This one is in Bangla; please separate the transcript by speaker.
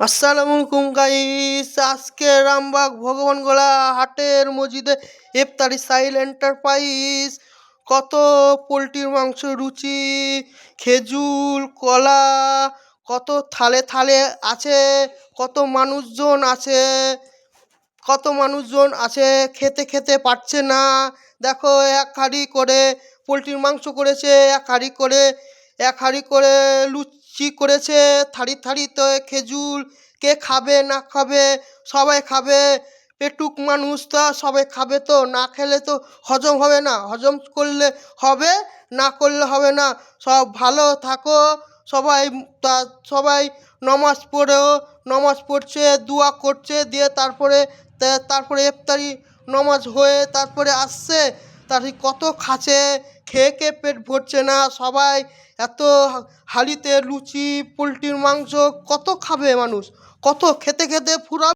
Speaker 1: আসসালামু আলাইকুম গাইস। আজকে রামবাগ ভগবানগোলা হাটের মসজিদে ইফতারি সাইল এন্টারপ্রাইজ কত পোলট্রির মাংস রুচি, খেজুর, কলা, কত থালে থালে আছে, কত মানুষজন আছে, খেতে খেতে পারছে না। দেখো, এক হাঁড়ি করে পোলট্রির মাংস করেছে, এক হাঁড়ি করে লুচি করেছে, থাড়ি থাড়িতে খেজুর। কে খাবে না খাবে সবাই খাবে। পেটুক মানুষ তো সবাই খাবে, তো না খেলে তো হজম হবে না, হজম করলে হবে, না করলে হবে না। সব ভালো থাকো সবাই। সবাই নমাজ পড়ছে, দোয়া করছে, দিয়ে তারপরে ইফতারি নমাজ হয়ে তারপরে আসছে। তারপরে কত খাচ্ছে, খেয়ে খেয়ে পেট ভরছে না সবাই। এত হাঁড়িতে লুচি, পোলট্রির মাংস কত খাবে মানুষ, কত খেতে খেতে পুরা